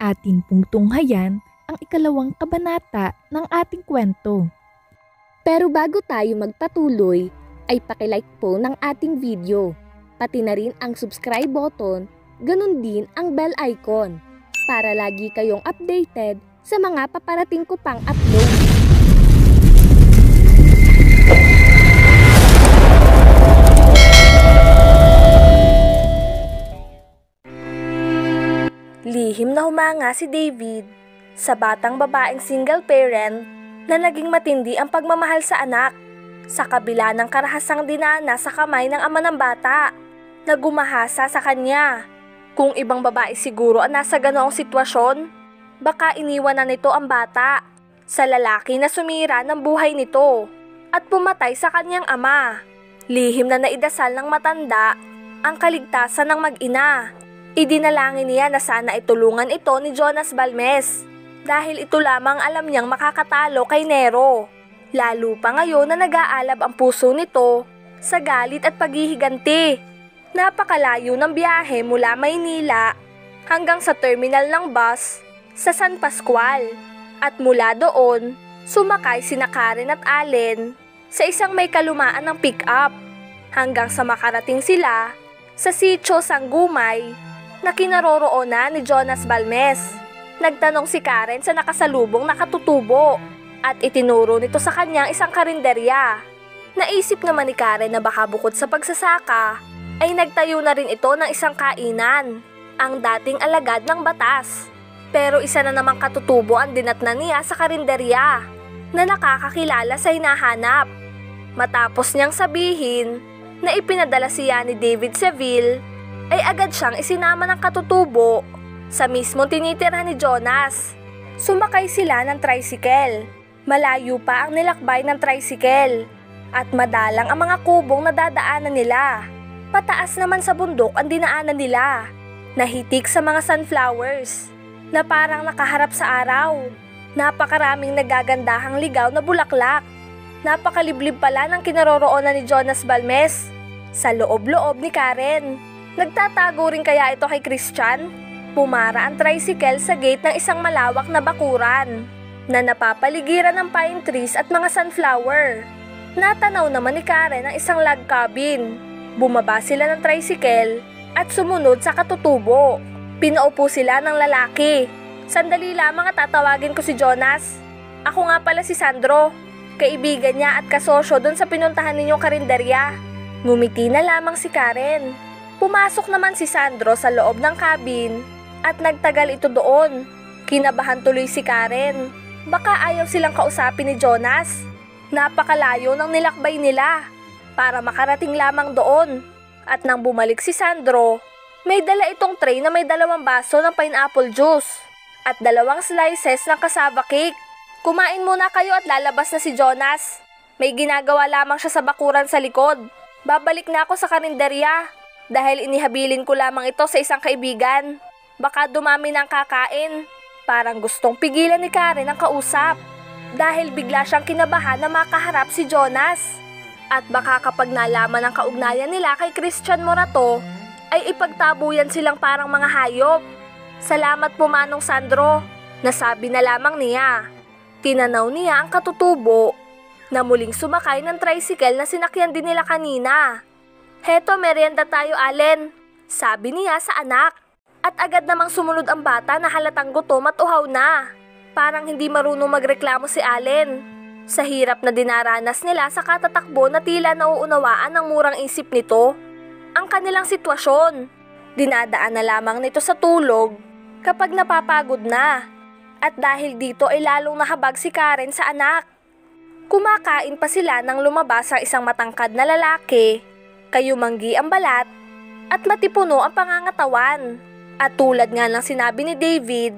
atin pong tunghayan ang ikalawang kabanata ng ating kwento. Pero bago tayo magpatuloy, ay pakilike po ng ating video. Pati na rin ang subscribe button, ganun din ang bell icon, para lagi kayong updated sa mga paparating ko pang upload. Lihim na humanga si David sa batang babaeng single parent na naging matindi ang pagmamahal sa anak sa kabila ng karahasang dinana sa kamay ng ama ng bata na gumahasa sa kanya. Kung ibang babae siguro ang nasa ganoong sitwasyon, baka iniwan na nito ang bata sa lalaki na sumira ng buhay nito at pumatay sa kanyang ama. Lihim na naidasal ng matanda ang kaligtasan ng mag-ina. Idinalangin niya na sana itulungan ito ni Jonas Balmes dahil ito lamang alam niyang makakatalo kay Nero. Lalo pa ngayon na nag-aalab ang puso nito sa galit at paghihiganti. Napakalayo ng biyahe mula Maynila hanggang sa terminal ng bus sa San Pascual. At mula doon, sumakay sina Karen at Allen sa isang may kalumaan ng pick-up hanggang sa makarating sila sa Sitio Sanggumay na kinaroroonan ni Jonas Balmes. Nagtanong si Karen sa nakasalubong na katutubo at itinuro nito sa kanyang isang karinderya. Naisip naman ni Karen na baka bukod sa pagsasaka ay nagtayo na rin ito ng isang kainan, ang dating alagad ng batas. Pero isa na namang katutubo ang dinatnan niya sa karinderya na nakakakilala sa hinahanap. Matapos niyang sabihin na ipinadala siya ni David Seville, ay agad siyang isinama ng katutubo sa mismong tinitirhan ni Jonas. Sumakay sila ng tricycle. Malayo pa ang nilakbay ng tricycle at madalang ang mga kubong na dadaanan nila. Pataas naman sa bundok ang dinaanan nila, nahitik sa mga sunflowers na parang nakaharap sa araw. Napakaraming nagagandahang ligaw na bulaklak. Napakaliblib pala ng kinaroroonan ni Jonas Balmes sa loob-loob ni Karen. Nagtatago rin kaya ito kay Christian? Pumara ang tricycle sa gate ng isang malawak na bakuran na napapaligiran ng pine trees at mga sunflower. Natanaw naman ni Karen ang isang log cabin. Bumaba sila ng tricycle at sumunod sa katutubo. Pinaupo sila ng lalaki. Sandali lamang at tatawagin ko si Jonas. Ako nga pala si Sandro, kaibigan niya at kasosyo doon sa pinuntahan ninyong karinderya. Ngumiti na lamang si Karen. Pumasok naman si Sandro sa loob ng cabin at nagtagal ito doon. Kinabahan tuloy si Karen. Baka ayaw silang kausapin ni Jonas. Napakalayo ng nilakbay nila para makarating lamang doon. At nang bumalik si Sandro, may dala itong tray na may 2 baso ng pineapple juice at 2 slices ng cassava cake. Kumain muna kayo at lalabas na si Jonas. May ginagawa lamang siya sa bakuran sa likod. Babalik na ako sa karinderya dahil inihabilin ko lamang ito sa isang kaibigan. Baka dumami ng kakain. Parang gustong pigilan ni Karen ang kausap dahil bigla siyang kinabahan na makaharap si Jonas. At baka kapag nalaman ang kaugnayan nila kay Christian Morato, ay ipagtabuyan silang parang mga hayop. Salamat po Manong Sandro, nasabi na lamang niya. Tinanaw niya ang katutubo na muling sumakay ng tricycle na sinakyan din nila kanina. Heto, merienda tayo Allen, sabi niya sa anak. At agad namang sumunod ang bata na halatang gutom at uhaw na. Parang hindi marunong magreklamo si Allen sa hirap na dinaranas nila sa katatakbo na tila nauunawaan ng murang isip nito ang kanilang sitwasyon. Dinadaan na lamang nito sa tulog kapag napapagod na. At dahil dito ay lalong nahabag si Karen sa anak. Kumakain pa sila nang lumabas ang isang matangkad na lalaki. Kayumanggi ang balat at matipuno ang pangangatawan. At tulad nga ng sinabi ni David,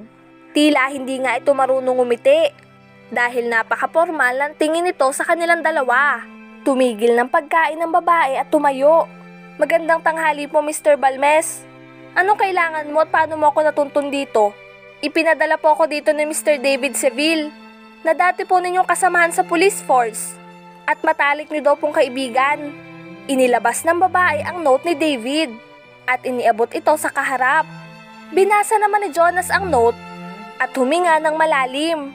tila hindi nga ito marunong umiti dahil napaka-formal ang tingin nito sa kanilang dalawa. Tumigil ng pagkain ng babae at tumayo. Magandang tanghali po Mr. Balmes. Anong kailangan mo at paano mo ako natuntun dito? Ipinadala po ako dito ni Mr. David Seville na dati po ninyong kasamahan sa police force at matalik niyo daw pong kaibigan. Inilabas ng babae ang note ni David at iniabot ito sa kaharap. Binasa naman ni Jonas ang note at huminga ng malalim.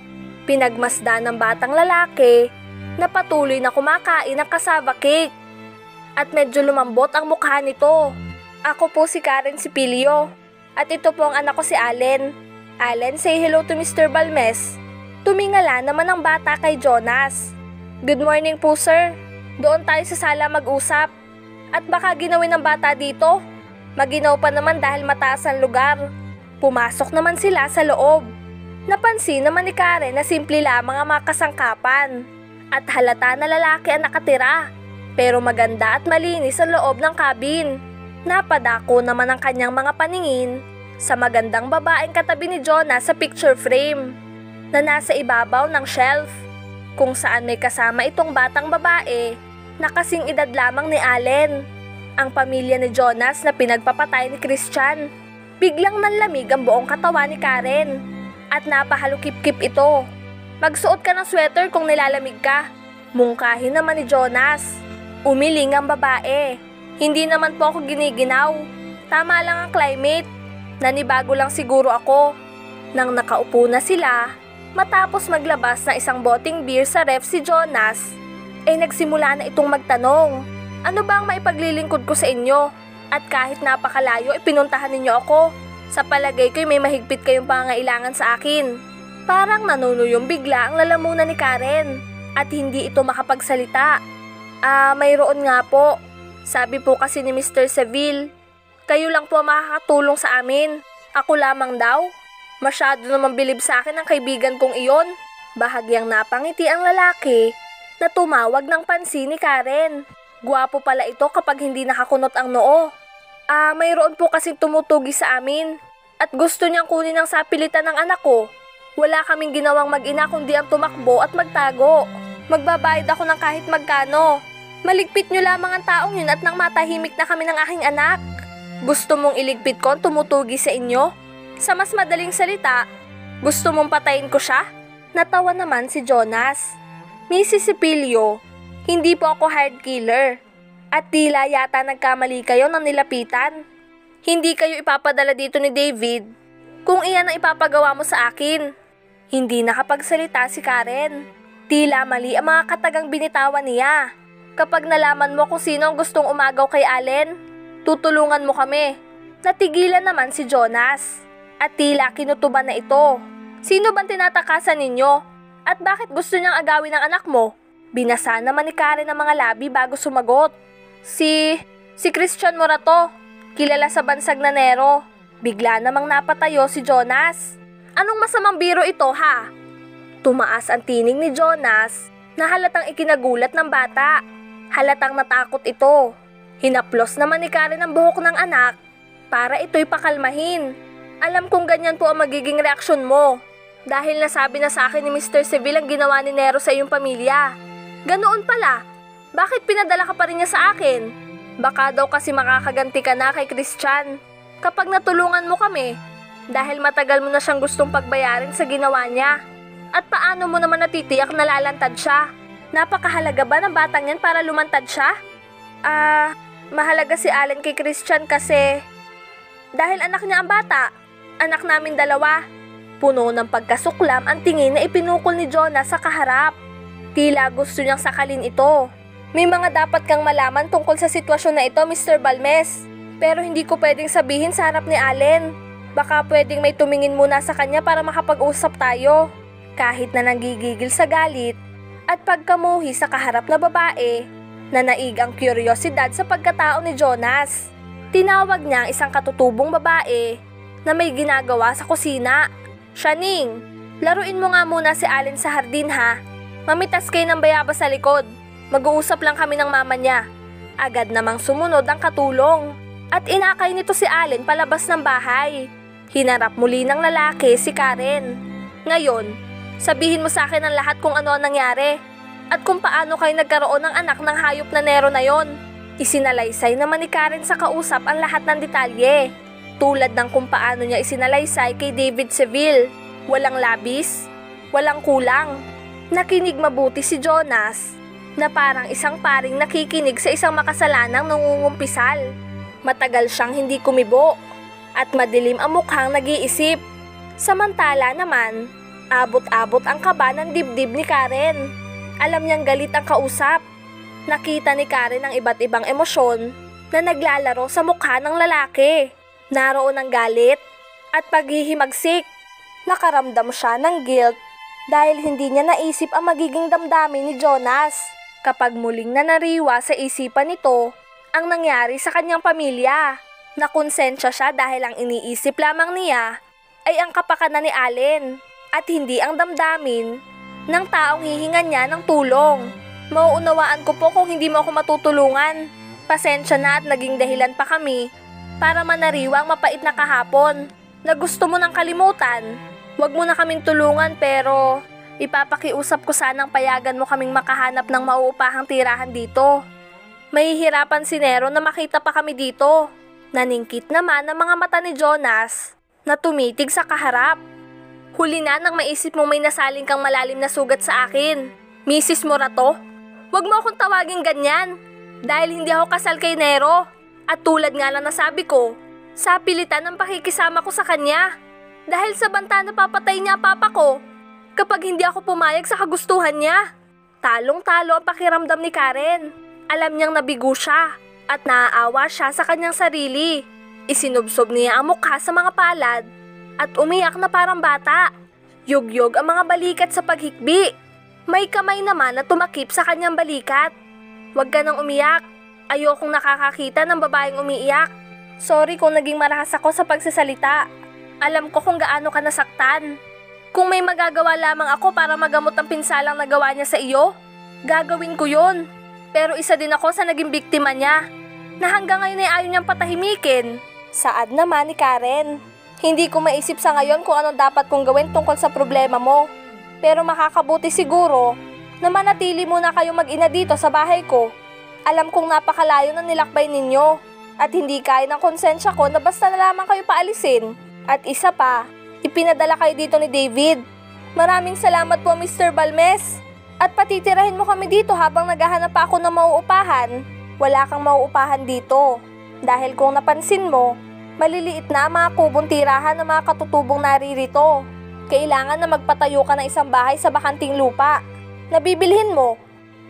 Pinagmasdan ng batang lalaki na patuloy na kumakain ng cassava cake. At medyo lumambot ang mukha nito. Ako po si Karen Sipilio. At ito po ang anak ko si Allen. Allen, say hello to Mr. Balmes. Tumingala naman ang bata kay Jonas. Good morning po, sir. Doon tayo sa sala mag-usap. At baka ginawin ng bata dito. Maginaw pa naman dahil mataas ang lugar. Pumasok naman sila sa loob. Napansin naman ni Karen na simple lamang ang mga kasangkapan. At halata na lalaki ang nakatira. Pero maganda at malinis ang loob ng cabin. Napadako naman ang kanyang mga paningin sa magandang babaeng katabi ni Jonas sa picture frame na nasa ibabaw ng shelf, kung saan may kasama itong batang babae na kasing edad lamang ni Allen, ang pamilya ni Jonas na pinagpapatay ni Christian. Biglang nanlamig ang buong katawan ni Karen at napahalukip-kip ito. Magsuot ka ng sweater kung nilalamig ka, mungkahin naman ni Jonas. Umiling ang babae. Hindi naman po ako giniginaw. Tama lang ang climate. Nanibago lang siguro ako. Nang nakaupo na sila, matapos maglabas ng isang boteng beer sa ref si Jonas, ay nagsimula na itong magtanong, ano ba ang maipaglilingkod ko sa inyo? At kahit napakalayo, ipinuntahan ninyo ako. Sa palagay ko'y may mahigpit kayong pangangailangan sa akin. Parang nanunuyong bigla ang lalamunan ni Karen at hindi ito makapagsalita. Mayroon nga po. Sabi po kasi ni Mr. Seville, kayo lang po makakatulong sa amin. Ako lamang daw. Masyado namang bilib sa akin ang kaibigan kong iyon. Bahagyang napangiti ang lalaki na tumawag ng pansin ni Karen. Guwapo pala ito kapag hindi nakakunot ang noo. Mayroon po kasing tumutugi sa amin at gusto niyang kunin ang sapilitan ng anak ko. Wala kaming ginawang mag-ina kundi ang tumakbo at magtago. Magbabayad ako ng kahit magkano. Maligpit niyo lamang ang taong yun at nang matahimik na kami ng aking anak. Gusto mong iligpit ko ang tumutugi sa inyo? Sa mas madaling salita, gusto mong patayin ko siya? Natawa naman si Jonas. Mrs. Sipilio, hindi po ako hired killer. At tila yata nagkamali kayo ng nilapitan. Hindi kayo ipapadala dito ni David kung iyan ang ipapagawa mo sa akin. Hindi nakapagsalita si Karen. Tila mali ang mga katagang binitawan niya. Kapag nalaman mo kung sino ang gustong umagaw kay Allen, tutulungan mo kami. Natigilan naman si Jonas. At tila kinutuban na ito. Sino bang tinatakasan ninyo? At bakit gusto niyang agawin ang anak mo? Binasa naman ni Karen ang mga labi bago sumagot. Si Christian Morato, kilala sa bansag na Nero. Bigla namang napatayo si Jonas. Anong masamang biro ito, ha? Tumaas ang tinig ni Jonas na halatang ikinagulat ng bata. Halatang natakot ito. Hinaplos naman ni Karen ang buhok ng anak para ito'y pakalmahin. Alam kong ganyan po ang magiging reaksyon mo dahil nasabi na sa akin ni Mr. Seville ang ginawa ni Nero sa iyong pamilya. Ganoon pala. Bakit pinadala ka pa rin niya sa akin? Baka daw kasi makakaganti ka na kay Christian kapag natulungan mo kami dahil matagal mo na siyang gustong pagbayarin sa ginawa niya. At paano mo naman natitiyak na lalantad siya? Napakahalaga ba ng batang yan para lumantad siya? Mahalaga si Allen kay Christian kasi dahil anak niya ang bata, anak namin dalawa. Puno ng pagkasuklam ang tingin na ipinukol ni Jonas sa kaharap. Tila gusto niyang sakalin ito. May mga dapat kang malaman tungkol sa sitwasyon na ito, Mr. Balmes. Pero hindi ko pwedeng sabihin sa harap ni Allen. Baka pwedeng may tumingin muna sa kanya para makapag-usap tayo. Kahit na nanggigigil sa galit at pagkamuhi sa kaharap na babae, na naig ang kuryosidad sa pagkatao ni Jonas. Tinawag niya ang isang katutubong babae na may ginagawa sa kusina. Shaning, laruin mo nga muna si Allen sa hardin, ha? Mamitas kayo ng bayabas sa likod. Mag-uusap lang kami ng mama niya. Agad namang sumunod ang katulong at inakay nito si Allen palabas ng bahay. Hinarap muli ng lalaki si Karen. Ngayon, sabihin mo sa akin ang lahat kung ano ang nangyari at kung paano kayo nagkaroon ng anak ng hayop na Nero na yon. Isinalaysay naman ni Karen sa kausap ang lahat ng detalye. Tulad ng kung paano niya isinalaysay kay David Seville. Walang labis, walang kulang. Nakinig mabuti si Jonas na parang isang paring nakikinig sa isang makasalanang nangungumpisal. Matagal siyang hindi kumibo at madilim ang mukhang nag-iisip. Samantala naman, abot-abot ang kaba ng dibdib ni Karen. Alam niyang galit ang kausap. Nakita ni Karen ang iba't ibang emosyon na naglalaro sa mukha ng lalaki. Naroon ang galit at paghihimagsik. Nakaramdam siya ng guilt dahil hindi niya naisip ang magiging damdamin ni Jonas kapag muling nanariwa sa isipan nito ang nangyari sa kanyang pamilya. Nakonsensya siya dahil ang iniisip lamang niya ay ang kapakanan ni Allen at hindi ang damdamin ng taong hihingan niya ng tulong. Mauunawaan ko po kung hindi mo ako matutulungan. Pasensya na at naging dahilan pa kami para manariwa ang mapait na kahapon na gusto mo nang kalimutan. Huwag mo na kaming tulungan pero ipapakiusap ko sanang payagan mo kaming makahanap ng mauupahang tirahan dito. Mahihirapan si Nero na makita pa kami dito. Naningkit naman ang mga mata ni Jonas na tumitig sa kaharap. Huli na nang maisip mo may nasaling kang malalim na sugat sa akin. Mrs. Morato, huwag mo akong tawagin ganyan dahil hindi ako kasal kay Nero. At tulad nga lang nasabi ko, sa pilitan ng pakikisama ko sa kanya. Dahil sa banta na papatay niya papa ko kapag hindi ako pumayag sa kagustuhan niya. Talong-talo ang pakiramdam ni Karen. Alam niyang nabigo siya at naaawa siya sa kanyang sarili. Isinubsob niya ang mukha sa mga palad at umiyak na parang bata. Yugyog ang mga balikat sa paghikbi. May kamay naman na tumakip sa kanyang balikat. Huwag ka nang umiyak. Ayokong nakakakita ng babaeng umiiyak. Sorry kung naging marahas ako sa pagsasalita. Alam ko kung gaano ka nasaktan. Kung may magagawa lamang ako para magamot ang pinsalang nagawa niya sa iyo, gagawin ko yun. Pero isa din ako sa naging biktima niya, na hanggang ngayon ay ayaw niyang patahimikin. Saad naman ni Karen. Hindi ko maisip sa ngayon kung ano dapat kong gawin tungkol sa problema mo. Pero makakabuti siguro na manatili muna kayong mag-ina dito sa bahay ko. Alam kong napakalayo ng nilakbay ninyo at hindi kaya ng konsensya ko na basta na lamang kayo paalisin. At isa pa, ipinadala kayo dito ni David. Maraming salamat po Mr. Balmes. At patitirahin mo kami dito habang naghahanap pa ako ng mauupahan. Wala kang mauupahan dito. Dahil kung napansin mo, maliliit na ang mga kubong tirahan ng mga katutubong naririto. Kailangan na magpatayo ka ng isang bahay sa bakanting lupa. Nabibilhin mo,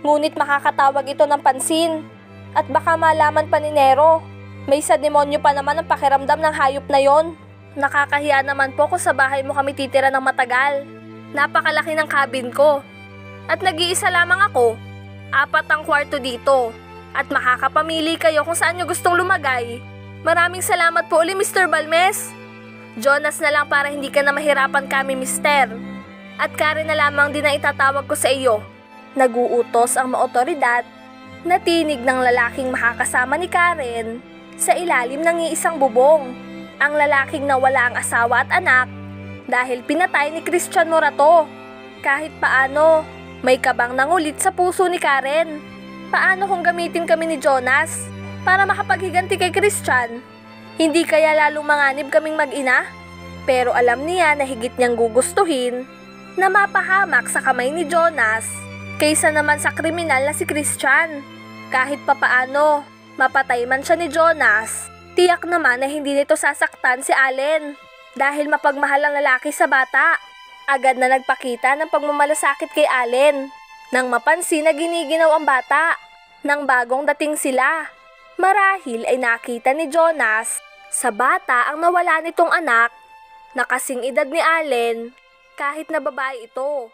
ngunit makakatawag ito ng pansin. At baka malaman pa ni Nero. May sa demonyo pa naman ang pakiramdam ng hayop na yon. Nakakahiya naman po kung sa bahay mo kami titira ng matagal. Napakalaki ng cabin ko. At nag-iisa lamang ako. 4 ang kwarto dito. At makakapamili kayo kung saan nyo gustong lumagay. Maraming salamat po uli Mr. Balmes. Jonas na lang para hindi ka na mahirapan kami mister. At Karen na lamang din ang itatawag ko sa iyo. Naguutos ang maotoridad na tinig ng lalaking makakasama ni Karen sa ilalim ng iisang bubong. Ang lalaking nawala ang asawa at anak dahil pinatay ni Christian Morato. Kahit paano, may kabang nangulit sa puso ni Karen. Paano kung gamitin kami ni Jonas para makapaghiganti kay Christian? Hindi kaya lalong manganib kaming mag-ina? Pero alam niya na higit niyang gugustuhin na mapahamak sa kamay ni Jonas kaysa naman sa kriminal na si Christian. Kahit papaano, mapatay man siya ni Jonas, tiyak naman na hindi nito sasaktan si Allen dahil mapagmahal ang lalaki sa bata. Agad na nagpakita ng pagmamalasakit kay Allen nang mapansin na giniginaw ang bata. Nang bagong dating sila, marahil ay nakita ni Jonas sa bata ang nawala nitong anak na kasing edad ni Allen kahit na babae ito.